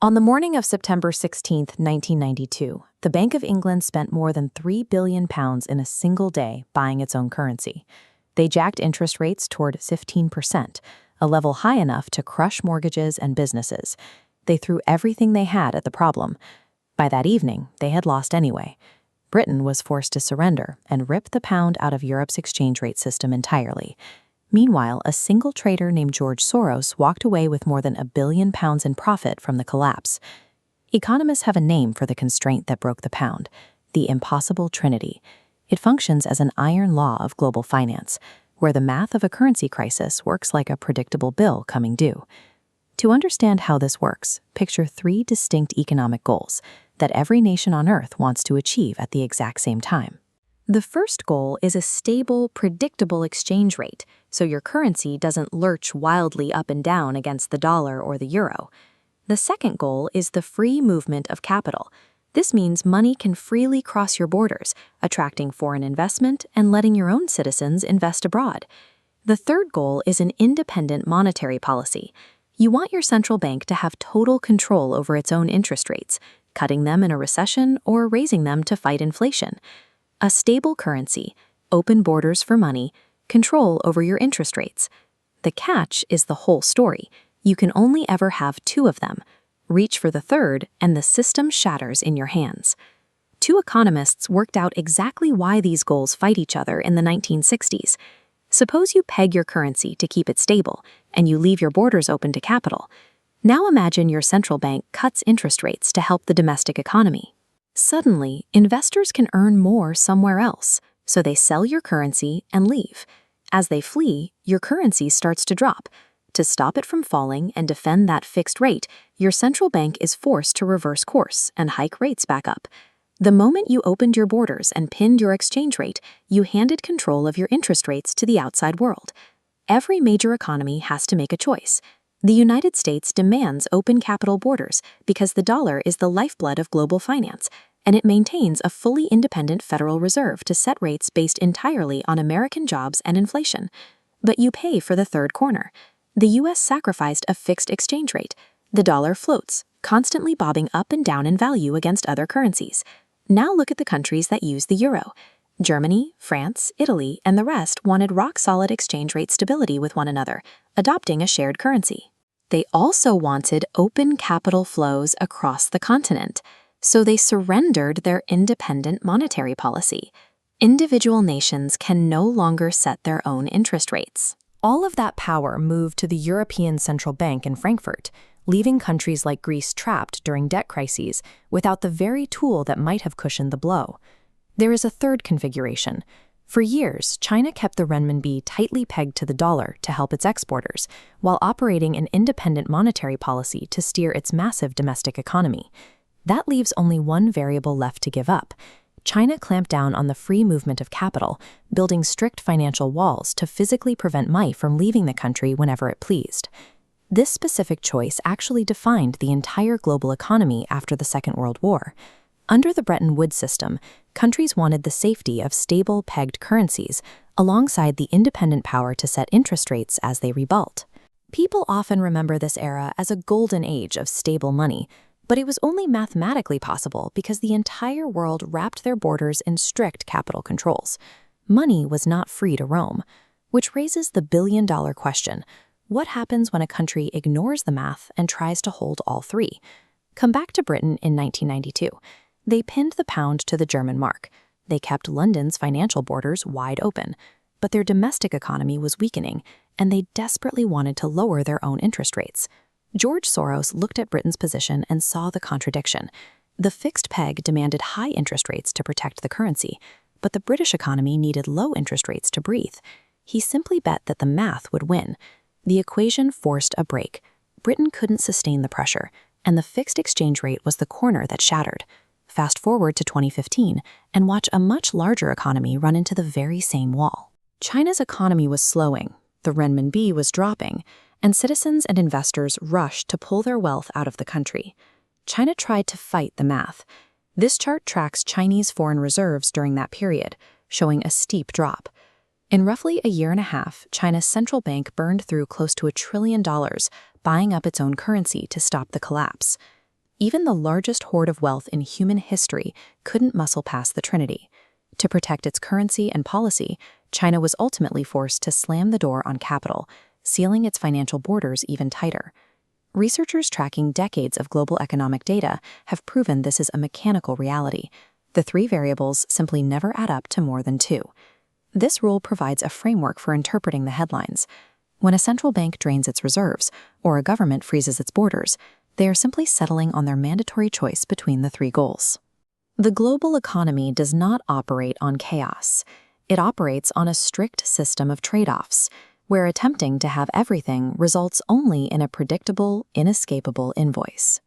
On the morning of September 16, 1992, the Bank of England spent more than £3 billion in a single day buying its own currency. They jacked interest rates toward 15%, a level high enough to crush mortgages and businesses. They threw everything they had at the problem. By that evening, they had lost anyway. Britain was forced to surrender and rip the pound out of Europe's exchange rate system entirely. Meanwhile, a single trader named George Soros walked away with more than £1 billion in profit from the collapse. Economists have a name for the constraint that broke the pound: the impossible trinity. It functions as an iron law of global finance, where the math of a currency crisis works like a predictable bill coming due. To understand how this works, picture three distinct economic goals that every nation on Earth wants to achieve at the exact same time. The first goal is a stable, predictable exchange rate, so your currency doesn't lurch wildly up and down against the dollar or the euro. The second goal is the free movement of capital. This means money can freely cross your borders, attracting foreign investment and letting your own citizens invest abroad. The third goal is an independent monetary policy. You want your central bank to have total control over its own interest rates, cutting them in a recession or raising them to fight inflation. A stable currency, open borders for money, control over your interest rates. The catch is the whole story. You can only ever have two of them. Reach for the third, and the system shatters in your hands. Two economists worked out exactly why these goals fight each other in the 1960s. Suppose you peg your currency to keep it stable, and you leave your borders open to capital. Now imagine your central bank cuts interest rates to help the domestic economy. Suddenly, investors can earn more somewhere else, so they sell your currency and leave. As they flee, your currency starts to drop. To stop it from falling and defend that fixed rate, your central bank is forced to reverse course and hike rates back up. The moment you opened your borders and pinned your exchange rate, you handed control of your interest rates to the outside world. Every major economy has to make a choice. The United States demands open capital borders because the dollar is the lifeblood of global finance, and it maintains a fully independent Federal Reserve to set rates based entirely on American jobs and inflation. But you pay for the third corner. The U.S. sacrificed a fixed exchange rate. The dollar floats, constantly bobbing up and down in value against other currencies. Now look at the countries that use the euro. Germany, France, Italy, and the rest wanted rock-solid exchange rate stability with one another, adopting a shared currency. They also wanted open capital flows across the continent, so they surrendered their independent monetary policy. Individual nations can no longer set their own interest rates. All of that power moved to the European Central Bank in Frankfurt, leaving countries like Greece trapped during debt crises without the very tool that might have cushioned the blow. There is a third configuration. For years, China kept the renminbi tightly pegged to the dollar to help its exporters, while operating an independent monetary policy to steer its massive domestic economy. That leaves only one variable left to give up. China clamped down on the free movement of capital, building strict financial walls to physically prevent money from leaving the country whenever it pleased. This specific choice actually defined the entire global economy after the Second World War. Under the Bretton Woods system, countries wanted the safety of stable, pegged currencies, alongside the independent power to set interest rates as they rebuilt. People often remember this era as a golden age of stable money, but it was only mathematically possible because the entire world wrapped their borders in strict capital controls. Money was not free to roam, which raises the billion-dollar question: what happens when a country ignores the math and tries to hold all three? Come back to Britain in 1992. They pinned the pound to the German mark. They kept London's financial borders wide open, but their domestic economy was weakening, and they desperately wanted to lower their own interest rates. George Soros looked at Britain's position and saw the contradiction. The fixed peg demanded high interest rates to protect the currency, but the British economy needed low interest rates to breathe. He simply bet that the math would win. The equation forced a break. Britain couldn't sustain the pressure, and the fixed exchange rate was the corner that shattered. Fast forward to 2015 and watch a much larger economy run into the very same wall. China's economy was slowing, the renminbi was dropping, and citizens and investors rushed to pull their wealth out of the country. China tried to fight the math. This chart tracks Chinese foreign reserves during that period, showing a steep drop. In roughly a year and a half, China's central bank burned through close to $1 trillion, buying up its own currency to stop the collapse. Even the largest hoard of wealth in human history couldn't muscle past the trinity. To protect its currency and policy, China was ultimately forced to slam the door on capital, sealing its financial borders even tighter. Researchers tracking decades of global economic data have proven this is a mechanical reality. The three variables simply never add up to more than two. This rule provides a framework for interpreting the headlines. When a central bank drains its reserves, or a government freezes its borders, they are simply settling on their mandatory choice between the three goals. The global economy does not operate on chaos. It operates on a strict system of trade-offs, where attempting to have everything results only in a predictable, inescapable invoice.